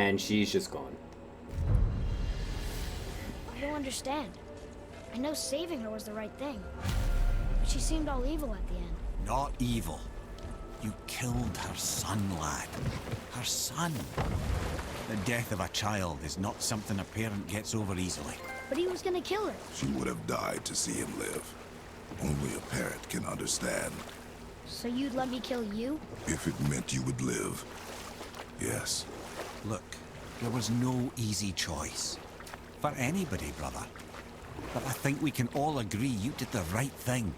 and she's just gone. I don't understand. I know saving her was the right thing. But she seemed all evil at the end. Not evil. You killed her son, lad. Her son. The death of a child is not something a parent gets over easily. But he was gonna kill her. She would have died to see him live. Only a parent can understand. So you'd let me kill you? If it meant you would live. Yes. Look, there was no easy choice. For anybody, brother. But I think we can all agree you did the right thing.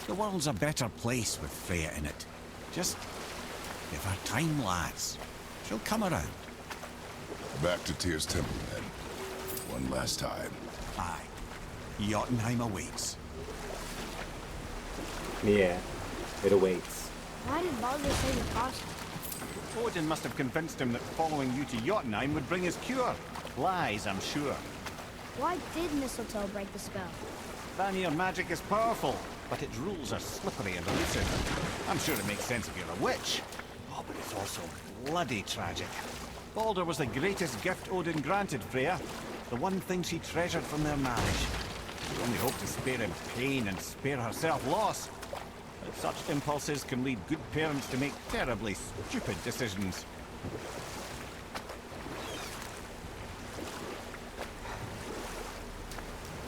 The world's a better place with Freya in it. Just give her time, lads. She'll come around. Back to Tyr's temple, then. One last time. Aye. Jotunheim awaits. Yeah, it awaits. Why did Baldur say the cost? Odin must have convinced him that following you to Jotunheim would bring his cure. Lies, I'm sure. Why did Mistletoe break the spell? Vanir magic is powerful, but its rules are slippery and elusive. I'm sure it makes sense if you're a witch. Oh, but it's also bloody tragic. Baldur was the greatest gift Odin granted Freya. The one thing she treasured from their marriage. She only hoped to spare him pain and spare herself loss. But such impulses can lead good parents to make terribly stupid decisions.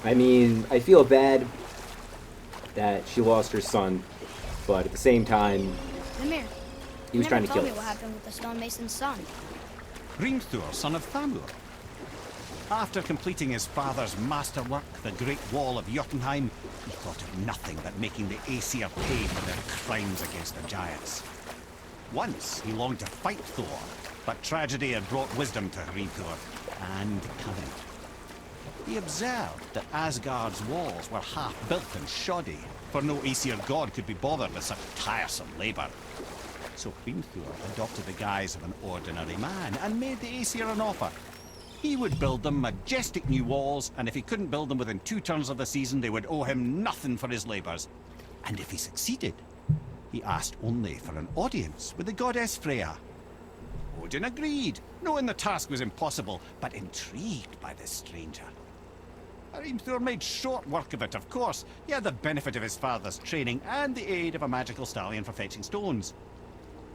I mean, I feel bad that she lost her son, but at the same time, Mimir, he was trying to kill told me us. what happened with the stonemason's son. Hrimthur, son of Thamur. After completing his father's masterwork, the Great Wall of Jotunheim, he thought of nothing but making the Aesir pay for their crimes against the giants. Once he longed to fight Thor, but tragedy had brought wisdom to Hrimthur, and cunning. He observed that Asgard's walls were half-built and shoddy, for no Aesir god could be bothered with such tiresome labour. So Hrimthur adopted the guise of an ordinary man and made the Aesir an offer. He would build them majestic new walls, and if he couldn't build them within 2 turns of the season, they would owe him nothing for his labours. And if he succeeded, he asked only for an audience with the goddess Freya. Odin agreed, knowing the task was impossible, but intrigued by this stranger. Hrimthur made short work of it, of course. He had the benefit of his father's training and the aid of a magical stallion for fetching stones.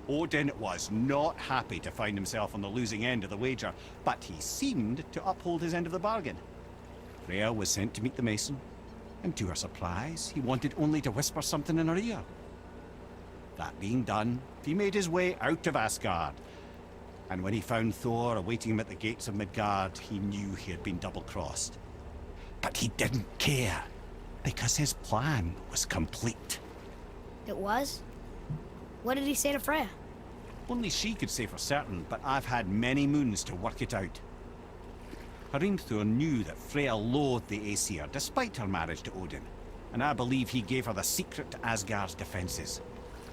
Odin was not happy to find himself on the losing end of the wager, but he seemed to uphold his end of the bargain. Freya was sent to meet the mason, and to her surprise, he wanted only to whisper something in her ear. That being done, he made his way out of Asgard, and when he found Thor awaiting him at the gates of Midgard, he knew he had been double-crossed. But he didn't care, because his plan was complete. It was? What did he say to Freya? Only she could say for certain, but I've had many moons to work it out. Hrimthur knew that Freya loathed the Aesir, despite her marriage to Odin, and I believe he gave her the secret to Asgard's defences.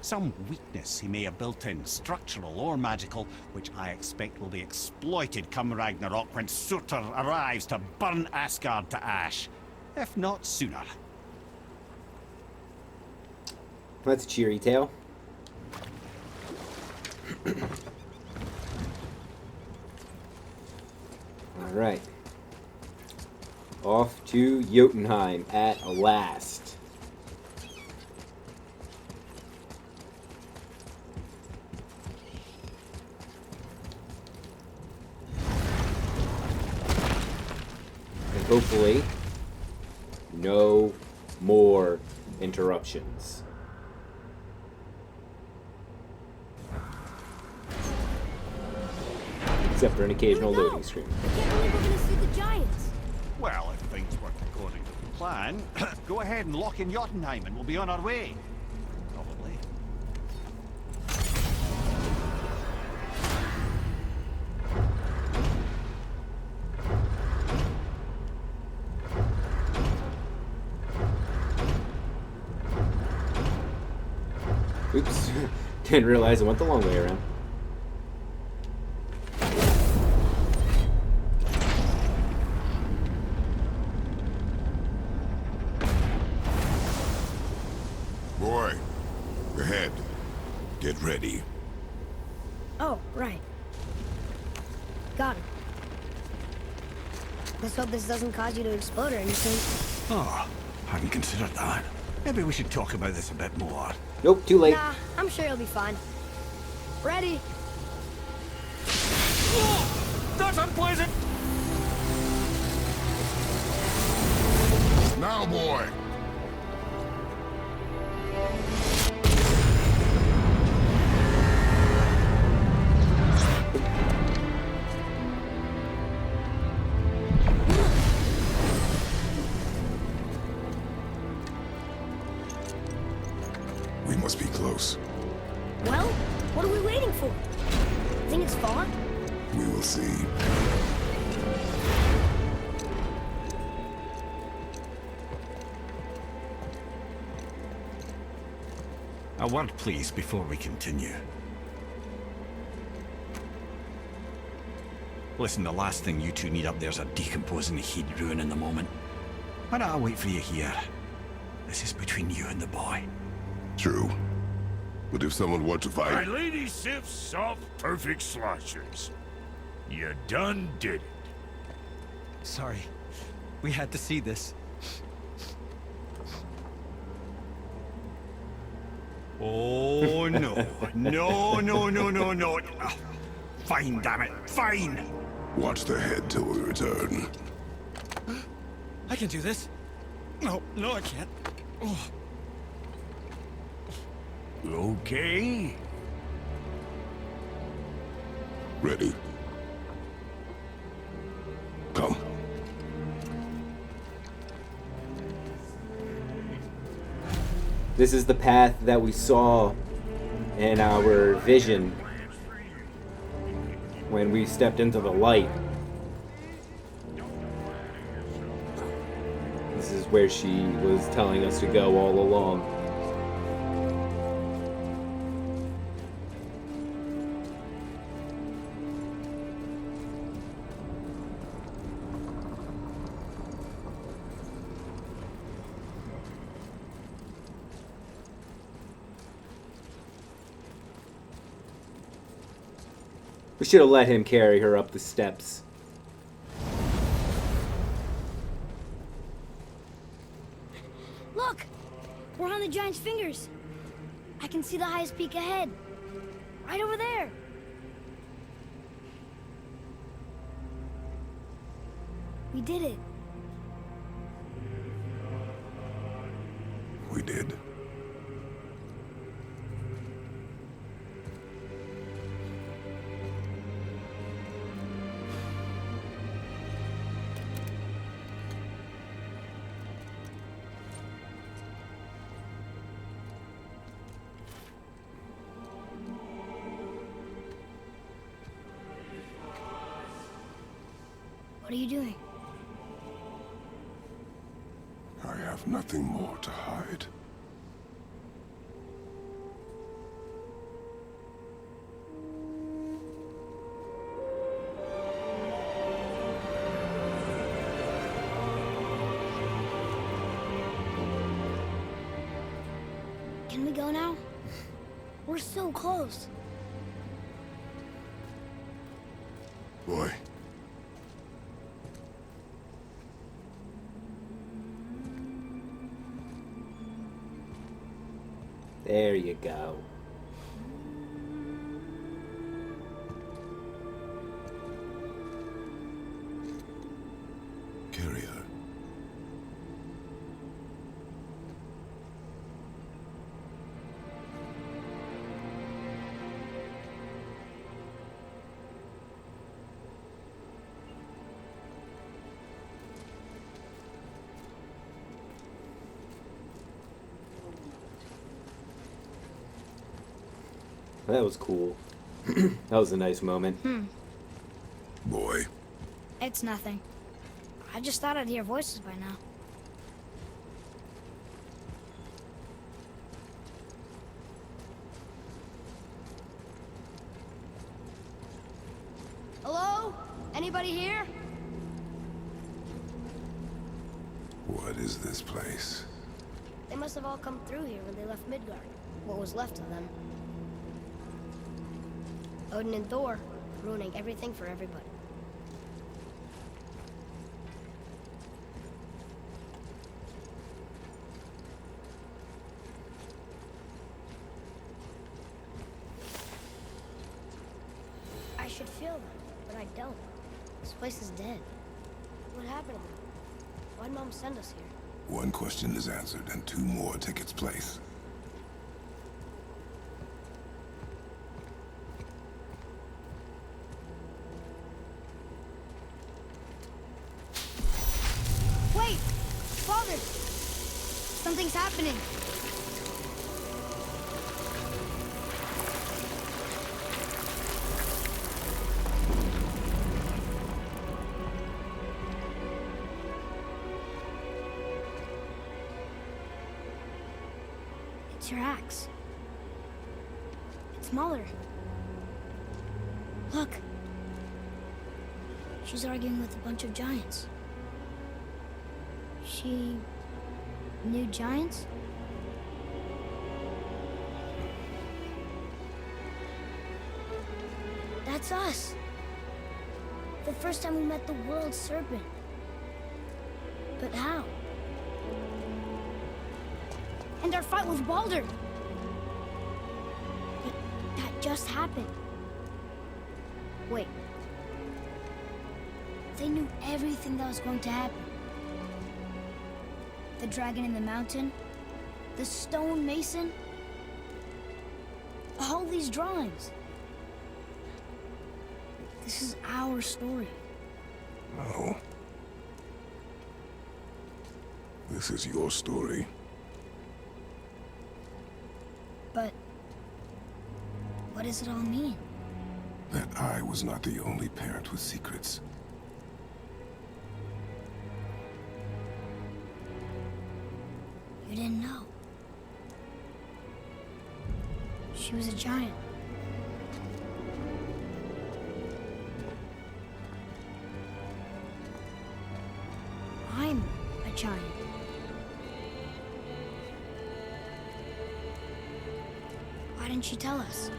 Some weakness he may have built in, structural or magical, which I expect will be exploited come Ragnarok when Surtur arrives to burn Asgard to ash, if not sooner. That's a cheery tale. Alright. Off to Jotunheim at last. And hopefully, no more interruptions. Except for an occasional loading screen. I can't believe we're gonna see the giants. Well, if things work according to the plan, go ahead and lock in Jotunheim and we'll be on our way. Probably. Oops. Didn't realize I went the long way around. Boy, ahead. Get ready. Oh, right. Got it. Let's hope this doesn't cause you to explode or anything. Oh, hadn't considered that. Maybe we should talk about this a bit more. Nope, too late. Nah, I'm sure you'll be fine. Ready? That's unpleasant! Now, boy! We must be close. Well, what are we waiting for? Think it's far? We will see. A word, please, before we continue. Listen, the last thing you two need up there's a decomposing heat ruining the moment. Why don't I wait for you here? This is between you and the boy. True. But if someone were to My fight... lady sips soft, perfect sloshers. You done did it. Sorry. We had to see this. Oh, no. No, no, no, no, no. Ah, fine, damn it. Fine. Watch the head till we return. I can do this. No, no, I can't. Oh. Okay. Ready. Come. This is the path that we saw in our vision when we stepped into the light. This is where she was telling us to go all along. We should have let him carry her up the steps. Look! We're on the giant's fingers. I can see the highest peak ahead. Right over there. We did it. We did. What are you doing? I have nothing more to hide. Can we go now? We're so close. Boy. There you go. Carry her. That was cool. That was a nice moment. Boy. It's nothing. I just thought I'd hear voices by now. Hello? Anybody here? What is this place? They must have all come through here when they left Midgard. What was left of them. Odin and Thor, ruining everything for everybody. should feel that, but I don't. This place is dead. What happened to them? Why'd Mom send us here? One question is answered, and two more take its place. Wait! Father! Something's happening. It's your axe. It's Mother. Look. She's arguing with a bunch of giants. She knew giants? That's us. The first time we met the world serpent. But how? And our fight with Baldur. But that just happened. Wait. They knew everything that was going to happen. The dragon in the mountain, the stone mason, all these drawings. This is our story. No. This is your story. But what does it all mean? That I was not the only parent with secrets. You didn't know. She was a giant. I'm a giant. Why didn't she tell us?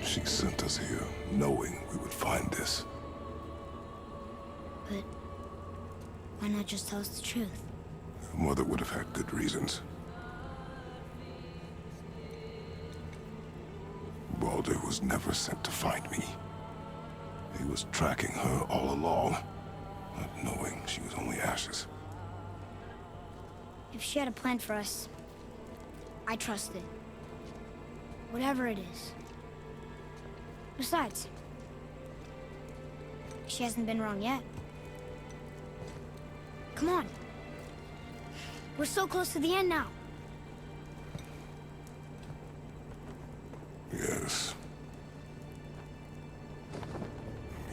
She sent us here, knowing we would find this. But why not just tell us the truth? Your mother would have had good reasons. Baldur was never sent to find me. He was tracking her all along, not knowing she was only ashes. If she had a plan for us, I trust it. Whatever it is. Besides, she hasn't been wrong yet. Come on. We're so close to the end now. Yes.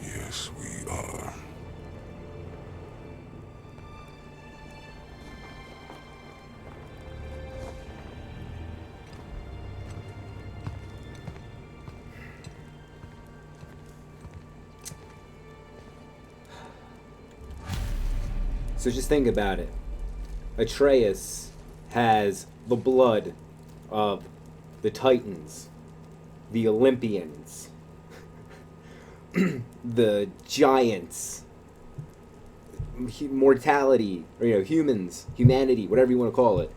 Yes, we are. So just think about it. Atreus has the blood of the Titans, the Olympians, the giants, mortality, or humans, humanity, whatever you want to call it.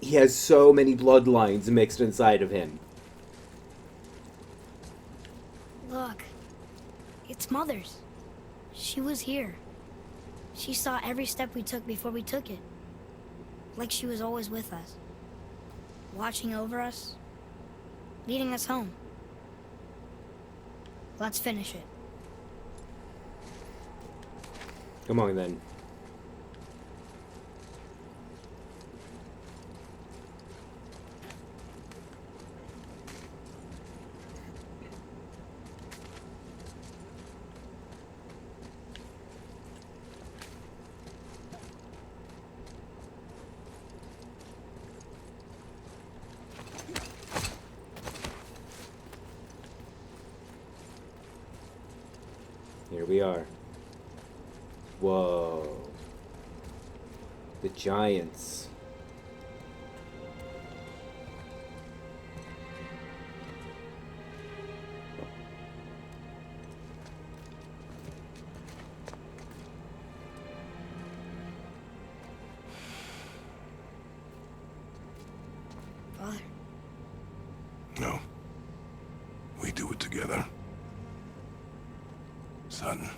He has so many bloodlines mixed inside of him. Look. It's Mother's. She was here. She saw every step we took before we took it. Like she was always with us. Watching over us. Leading us home. Let's finish it. Come on, then. Here we are. Whoa. The giants. Father. No. We do it together. Son.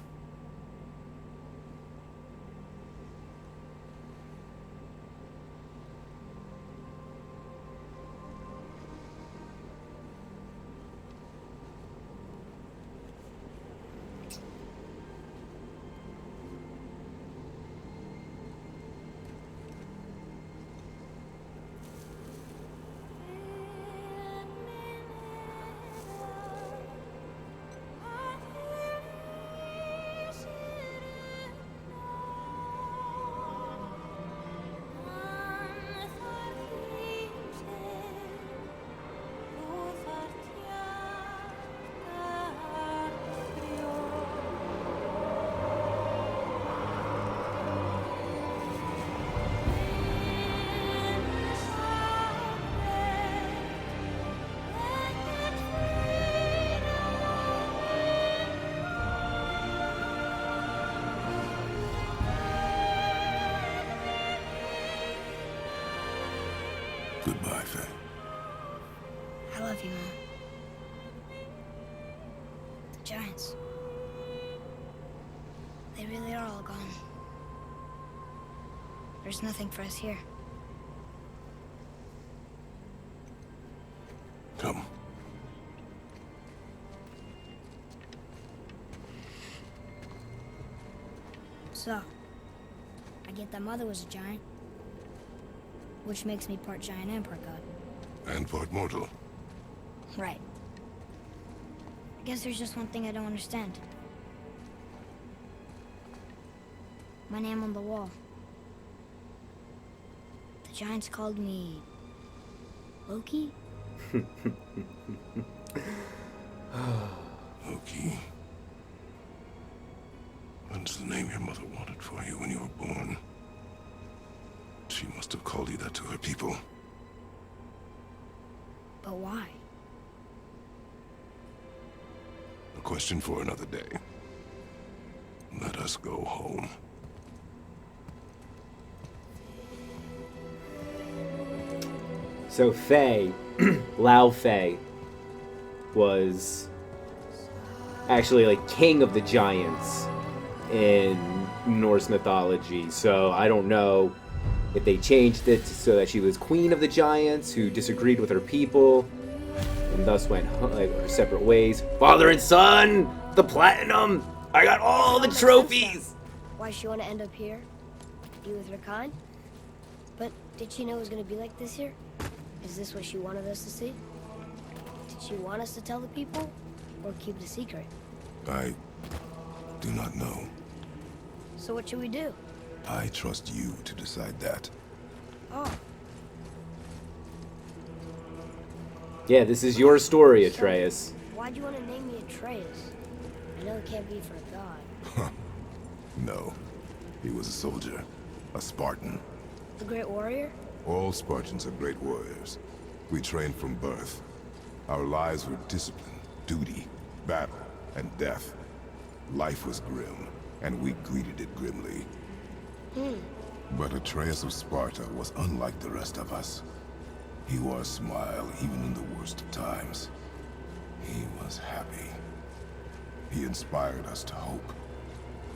Goodbye, Faye. I love you, Mom. The giants. They really are all gone. There's nothing for us here. Come. So, I get that Mother was a giant, which makes me part giant and part god. And part mortal. Right. I guess there's just one thing I don't understand. My name on the wall. The giants called me... Loki? Loki. That's the name your mother wanted for you when you were born. She must have called you that to her people. But why? A question for another day. Let us go home. So Faye, Lao Faye, was actually like king of the giants in Norse mythology. So I don't know if they changed it so that she was queen of the giants who disagreed with her people and thus went like her separate ways. Father and son, the platinum. I got all the trophies. Why she want to end up here? Be with her kind? But did she know it was going to be like this here? Is this what she wanted us to see? Did she want us to tell the people? Or keep it a secret? I do not know. So what should we do? I trust you to decide that. Oh, Yeah, this is your story, Atreus. why'd you want to name me Atreus? I know it can't be for a god. No. He was a soldier. A Spartan. The Great Warrior? All Spartans are great warriors. We trained from birth. Our lives were discipline, duty, battle, and death. Life was grim, and we greeted it grimly. But Atreus of Sparta was unlike the rest of us. He wore a smile even in the worst of times. He was happy. He inspired us to hope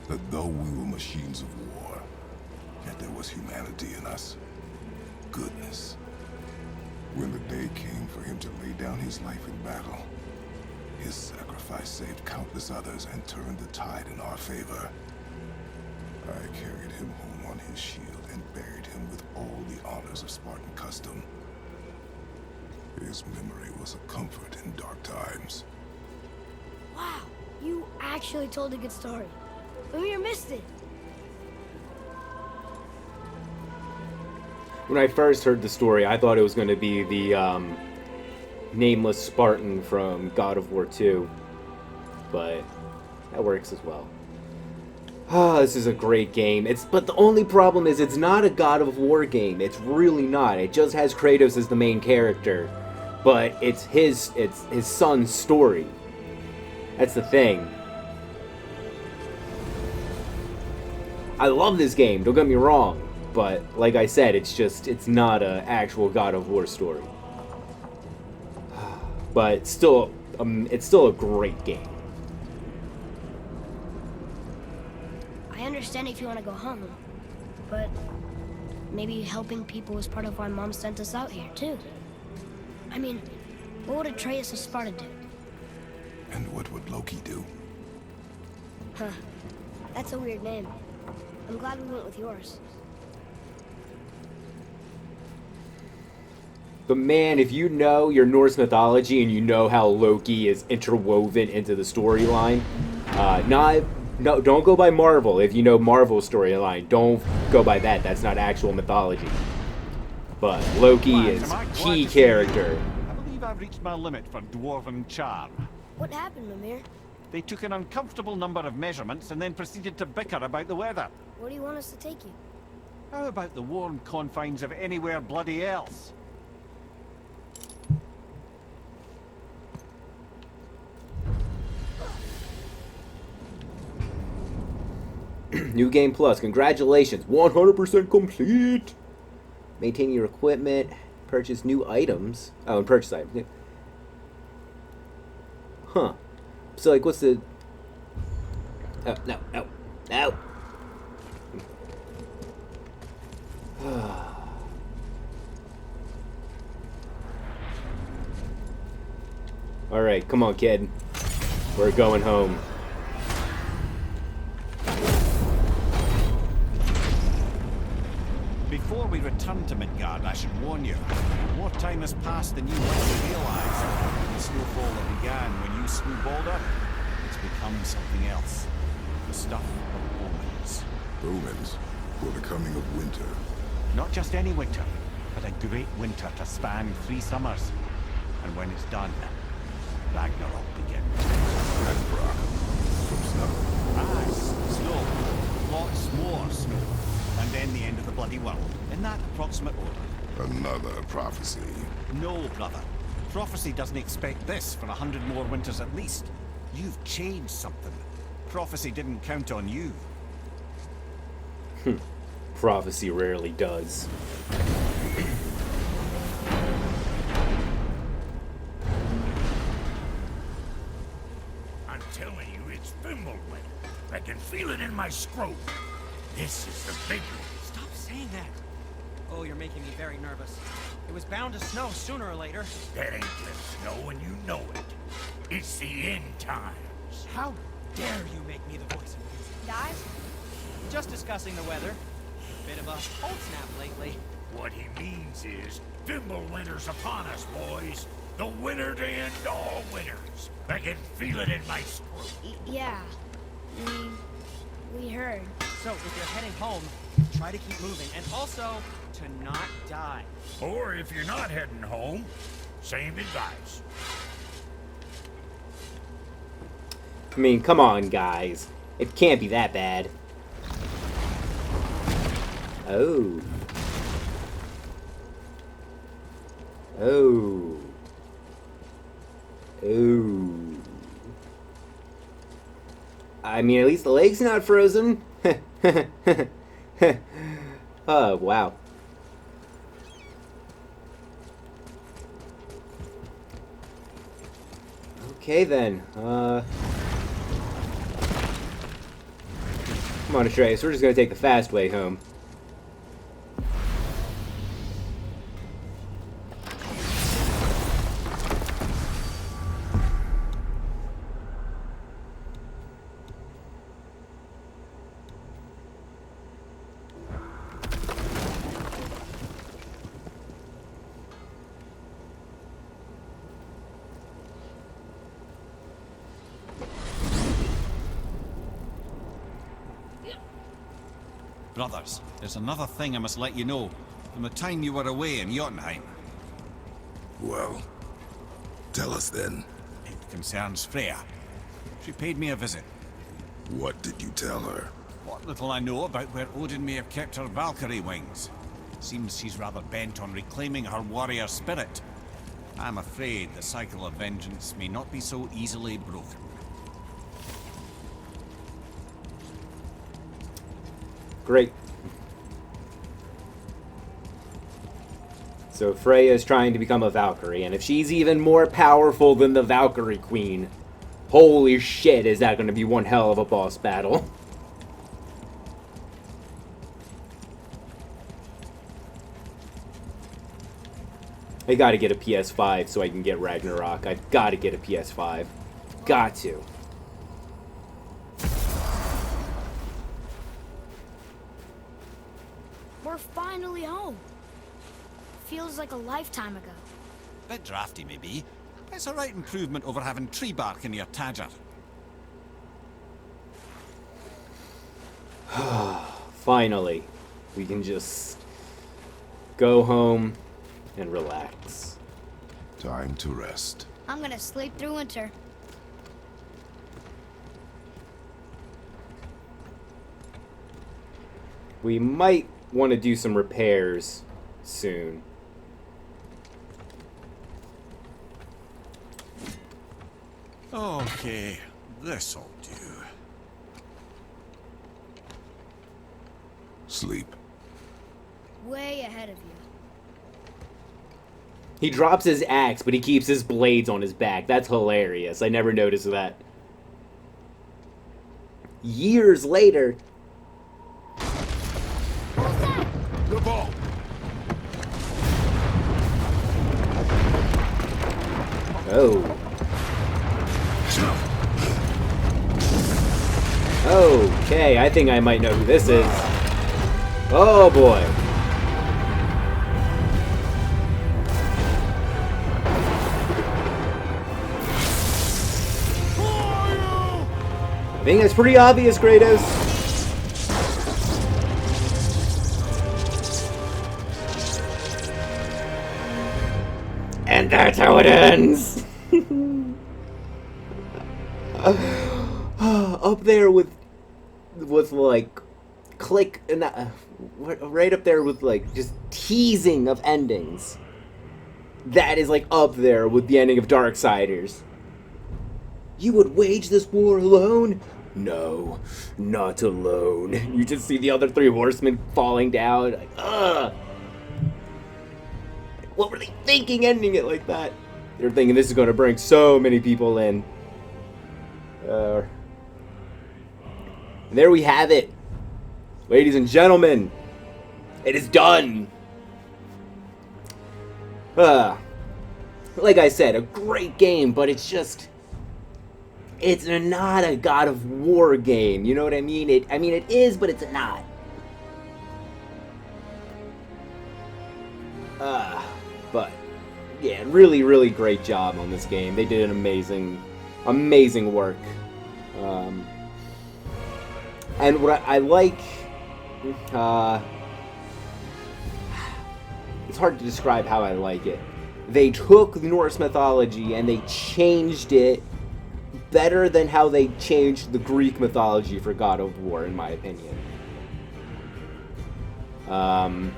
that though we were machines of war, yet there was humanity in us. Goodness. When the day came for him to lay down his life in battle, his sacrifice saved countless others and turned the tide in our favor. I carried him home on his shield and buried him with all the honors of Spartan custom. His memory was a comfort in dark times. Wow, you actually told a good story. Mimir missed it. When I first heard the story, I thought it was going to be the nameless Spartan from God of War 2, but that works as well. Ah, this is a great game. But the only problem is it's not a God of War game. It's really not. It just has Kratos as the main character, but it's his son's story. That's the thing. I love this game, don't get me wrong, but like I said, it's not an actual God of War story. but still, it's still a great game. I understand if you want to go home, but maybe helping people is part of why Mom sent us out here, too. I mean, what would Atreus of Sparta do? And what would Loki do? Huh. That's a weird name. I'm glad we went with yours. But man, if you know your Norse mythology and you know how Loki is interwoven into the storyline, no, don't go by Marvel. If you know Marvel's storyline, don't go by that. That's not actual mythology. But Loki is key character. I believe I've reached my limit for dwarven charm. What happened, Mimir? They took an uncomfortable number of measurements and then proceeded to bicker about the weather. Where do you want us to take you? How about the warm confines of anywhere bloody else? New Game Plus, congratulations, 100% complete. Maintain your equipment, purchase new items. Oh, and purchase items. Huh. So, like, what's the... Oh, no. Alright, come on, kid. We're going home. Before we return to Midgard, I should warn you. More time has passed than you might realize. The snowfall that began when you slew Balder, it's become something else. The stuff of omens. Omens, or the coming of winter. Not just any winter, but a great winter to span 3 summers. And when it's done, Ragnarok begins. Ragnarok. From snow. Aye, snow. Lots more snow. And then the end of the bloody world, in that approximate order. Another prophecy. No, brother. Prophecy doesn't expect this for 100 more winters at least. You've changed something. Prophecy didn't count on you. Prophecy rarely does. I'm telling you, it's Fimbulwinter. I can feel it in my scrotum. This is the big one. Stop saying that. Oh, you're making me very nervous. It was bound to snow sooner or later. That ain't just snow, and you know it. It's the end times. How dare you make me the voice of reason? Guys, just discussing the weather. Bit of a cold snap lately. What he means is, Fimbulwinter's upon us, boys. The winter to end all winters. I can feel it in my scrotum. Yeah. We heard. So, if you're heading home, try to keep moving, and also to not die. Or if you're not heading home, same advice. I mean, come on, guys. It can't be that bad. Oh. Oh. Oh. I mean, at least the lake's not frozen. Oh, wow. Okay, then. Come on, Atreus. We're just gonna take the fast way home. Brothers, there's another thing I must let you know. From the time you were away in Jotunheim. Well, tell us then. It concerns Freya. She paid me a visit. What did you tell her? What little I know about where Odin may have kept her Valkyrie wings. Seems she's rather bent on reclaiming her warrior spirit. I'm afraid the cycle of vengeance may not be so easily broken. Great. So Freya is trying to become a Valkyrie, and if she's even more powerful than the Valkyrie Queen, holy shit, is that going to be one hell of a boss battle. I gotta get a PS5 so I can get Ragnarok. I've gotta get a PS5. Got to. We're finally home. Feels like a lifetime ago. Bit drafty, maybe. It's a right improvement over having tree bark in your tadger. Finally, we can just go home and relax. Time to rest. I'm gonna sleep through winter. We might want to do some repairs soon. Okay, this'll do. Sleep. Way ahead of you. He drops his axe, but he keeps his blades on his back. That's hilarious. I never noticed that. Years later. The ball. Oh. Okay, I think I might know who this is. Oh boy. I think that's pretty obvious, Kratos. And that's how it ends. Up there with like click and right up there with like just teasing of endings. That is like up there with the ending of Darksiders. You would wage this war alone? No, not alone. You just see the other three horsemen falling down. Like, ugh. What were they thinking ending it like that? They're thinking this is going to bring so many people in. And there we have it. Ladies and gentlemen, it is done. Like I said, a great game, but it's just... It's not a God of War game, you know what I mean? It is, but it's not. But, yeah, really, really great job on this game. They did an amazing work. And what I like... it's hard to describe how I like it. They took Norse mythology and they changed it better than how they changed the Greek mythology for God of War, in my opinion. I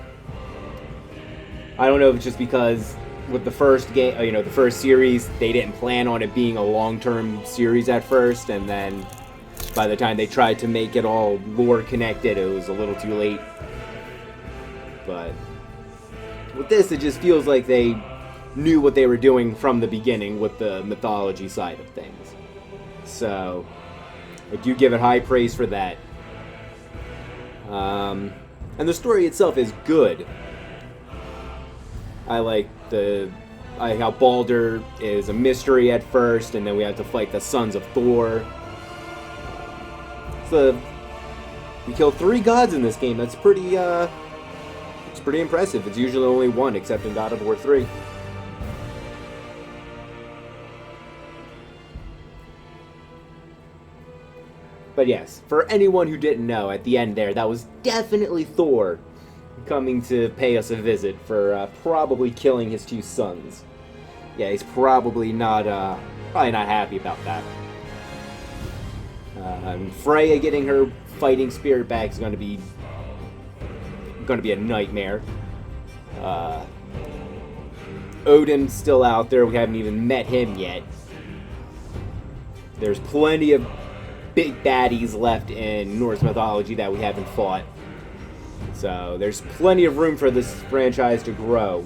don't know if it's just because with the first game, the first series, they didn't plan on it being a long-term series at first, and then by the time they tried to make it all lore connected, it was a little too late. But with this, it just feels like they knew what they were doing from the beginning with the mythology side of things. So, I do give it high praise for that. And the story itself is good. I like how Baldur is a mystery at first, and then we have to fight the sons of Thor. We killed 3 gods in this game. That's pretty, it's pretty impressive. It's usually only 1, except in God of War 3. But yes, for anyone who didn't know, at the end there, that was definitely Thor coming to pay us a visit for probably killing his 2 sons. Yeah, he's probably not happy about that. And Freya getting her fighting spirit back is going to be a nightmare. Odin's still out there. We haven't even met him yet. There's plenty of big baddies left in Norse mythology that we haven't fought. So there's plenty of room for this franchise to grow.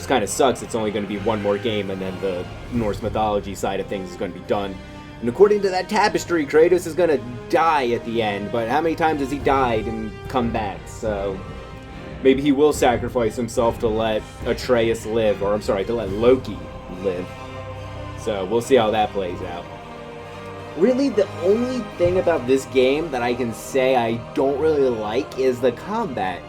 just kind of sucks. It's only going to be one more game, and then the Norse mythology side of things is going to be done. And according to that tapestry, Kratos is going to die at the end, but how many times has he died and come back? So maybe he will sacrifice himself to let Atreus live, or I'm sorry, to let Loki live. So we'll see how that plays out. Really, the only thing about this game that I can say I don't really like is the combat.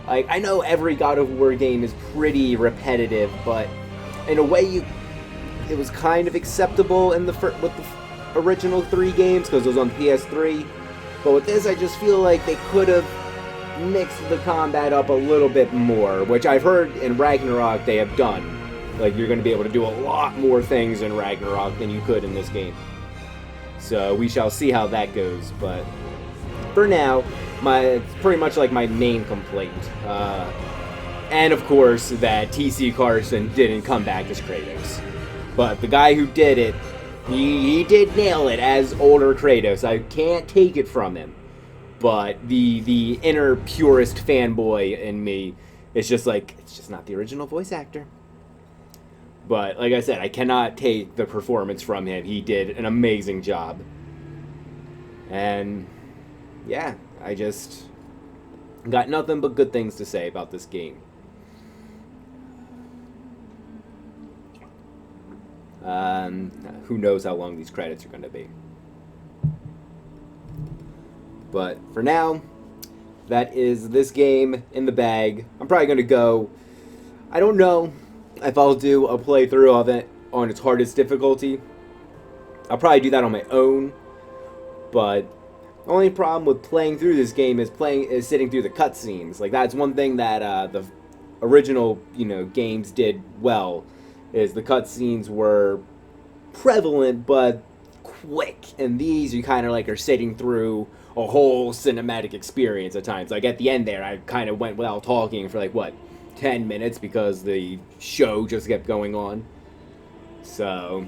Like, I know every God of War game is pretty repetitive, but in a way, it was kind of acceptable in with the original 3 games because it was on PS3. But with this, I just feel like they could have mixed the combat up a little bit more, which I've heard in Ragnarok they have done. Like, you're going to be able to do a lot more things in Ragnarok than you could in this game. So we shall see how that goes, but for now, it's pretty much like my main complaint. And of course, that T.C. Carson didn't come back as Kratos. But the guy who did it, he did nail it as older Kratos. I can't take it from him. But the inner purist fanboy in me is just like, it's just not the original voice actor. But, like I said, I cannot take the performance from him. He did an amazing job. And, yeah, I just got nothing but good things to say about this game. Who knows how long these credits are going to be. But, for now, that is this game in the bag. I'm probably going to go, I don't know if I'll do a playthrough of it on its hardest difficulty. I'll probably do that on my own, but the only problem with playing through this game is sitting through the cutscenes. Like, that's one thing that the original, games did well, is the cutscenes were prevalent but quick, and these you kind of like are sitting through a whole cinematic experience at times. Like at the end there, I kind of went without talking for 10 minutes because the show just kept going on. So,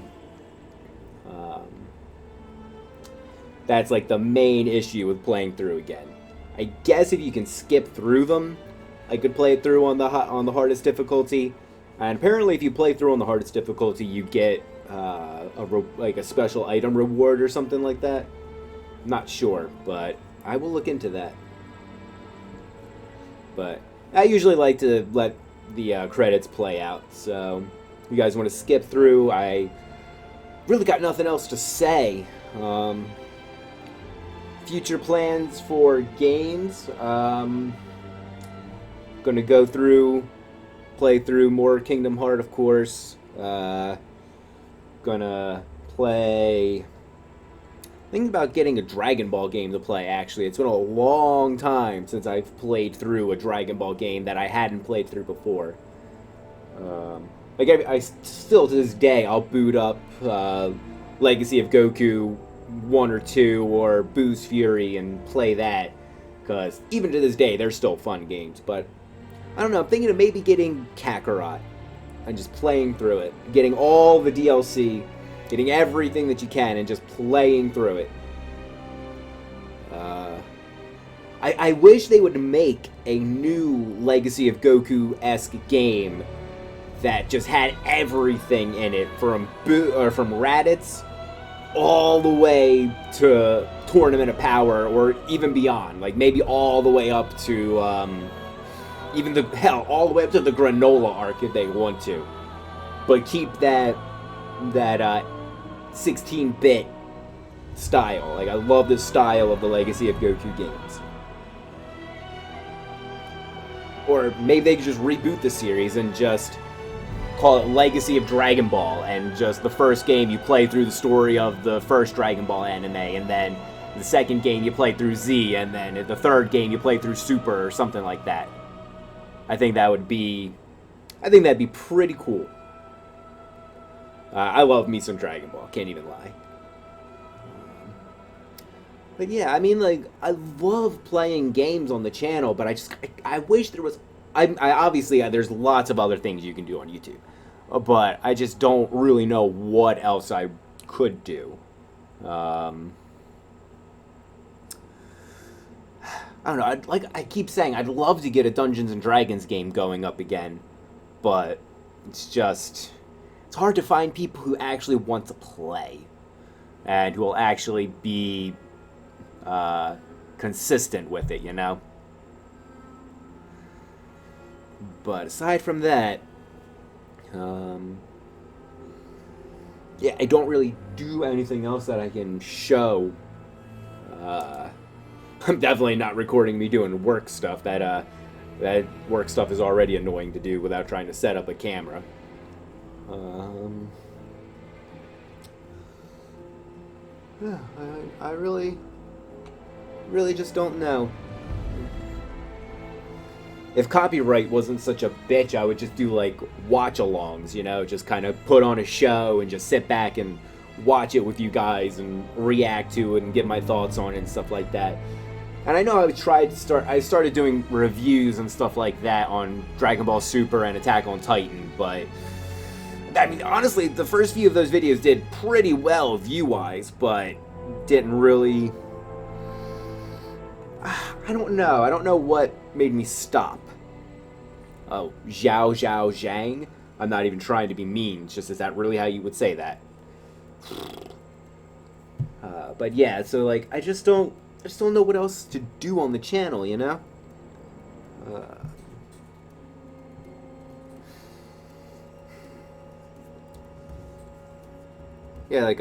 that's like the main issue with playing through again. I guess if you can skip through them, I could play it through on the hardest difficulty. And apparently, if you play through on the hardest difficulty, you get a special item reward or something like that. I'm not sure, but I will look into that. But I usually like to let the credits play out, so if you guys want to skip through, I really got nothing else to say. Future plans for games, gonna go through, play through more Kingdom Hearts, of course. Gonna play, thinking about getting a Dragon Ball game to play, actually. It's been a long time since I've played through a Dragon Ball game that I hadn't played through before. I still, to this day, I'll boot up Legacy of Goku 1 or 2 or Boo's Fury and play that, because even to this day, they're still fun games. But, I don't know, I'm thinking of maybe getting Kakarot and just playing through it. Getting all the DLC, getting everything that you can, and just playing through it. I wish they would make a new Legacy of Goku-esque game that just had everything in it, from Raditz all the way to Tournament of Power, or even beyond. Like, maybe all the way up to, all the way up to the Granola arc if they want to. But keep that 16-bit style. Like, I love the style of the Legacy of Goku games. Or maybe they could just reboot the series and just call it Legacy of Dragon Ball, and just the first game you play through the story of the first Dragon Ball anime, and then the second game you play through Z, and then the third game you play through Super, or something like that. I think that'd be pretty cool. I love me some Dragon Ball, can't even lie. But yeah, I mean, I love playing games on the channel, but I wish there was... obviously, there's lots of other things you can do on YouTube, but I just don't really know what else I could do. I don't know, I keep saying, I'd love to get a Dungeons & Dragons game going up again, but it's hard to find people who actually want to play and who will actually be consistent with it, you know? But aside from that, yeah, I don't really do anything else that I can show. I'm definitely not recording me doing work stuff. That work stuff is already annoying to do without trying to set up a camera. Yeah, I really just don't know. If copyright wasn't such a bitch, I would just do like watch-alongs, you know, just kind of put on a show and just sit back and watch it with you guys and react to it and get my thoughts on it and stuff like that. And I know I started doing reviews and stuff like that on Dragon Ball Super and Attack on Titan, but I mean, honestly, the first few of those videos did pretty well view-wise, but didn't really... I don't know. I don't know what made me stop. Oh, Zhao Zhao Zhang? I'm not even trying to be mean. It's just, is that really how you would say that? But yeah, so like, I just don't know what else to do on the channel, you know? Yeah, like,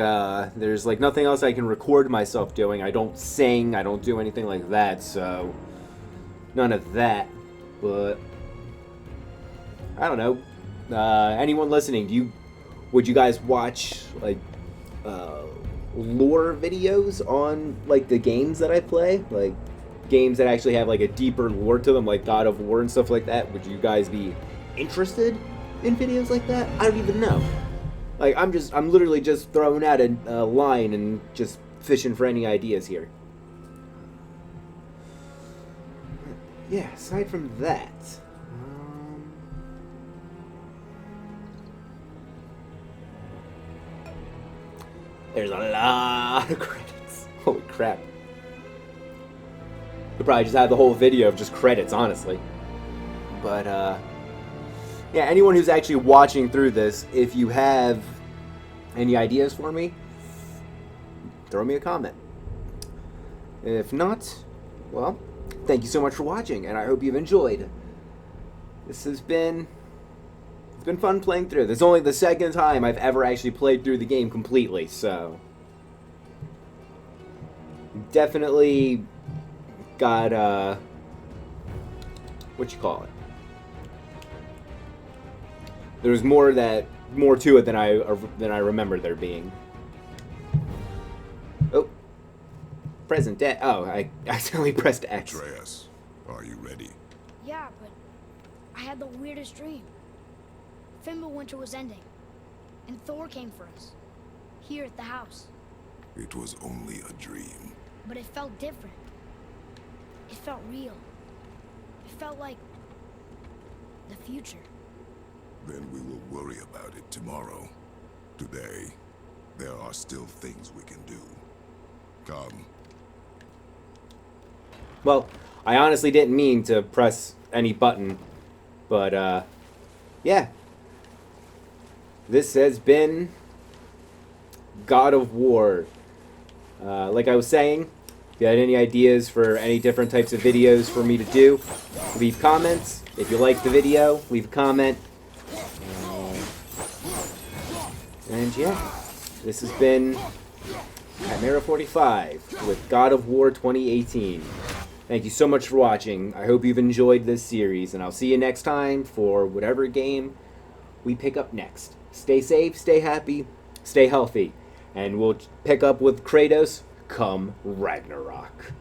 there's, like, nothing else I can record myself doing. I don't sing, I don't do anything like that, so... None of that. But... I don't know. Anyone listening, would you guys watch, like, lore videos on, like, the games that I play? Like, games that actually have, like, a deeper lore to them, like God of War and stuff like that? Would you guys be interested in videos like that? I don't even know. Like, I'm literally just throwing out a line and just fishing for any ideas here. Yeah, aside from that... there's a lot of credits. Holy crap. Could probably just have the whole video of just credits, honestly. But, yeah, anyone who's actually watching through this, if you have any ideas for me, throw me a comment. If not, well, thank you so much for watching, and I hope you've enjoyed. It's been fun playing through. This is only the second time I've ever actually played through the game completely, so definitely got what you call it. There's more to it than I remember there being. Oh, present day. Oh, I accidentally pressed X. Atreus, are you ready? Yeah, but I had the weirdest dream. Fimbulwinter was ending, and Thor came for us, here at the house. It was only a dream. But it felt different. It felt real. It felt like the future. Then we will worry about it tomorrow. Today, there are still things we can do. Come. Well, I honestly didn't mean to press any button, but, yeah. This has been God of War. Like I was saying, if you had any ideas for any different types of videos for me to do, leave comments. If you like the video, leave a comment. And yeah, this has been Chimera 45 with God of War 2018. Thank you so much for watching. I hope you've enjoyed this series, and I'll see you next time for whatever game we pick up next. Stay safe, stay happy, stay healthy, and we'll pick up with Kratos come Ragnarok.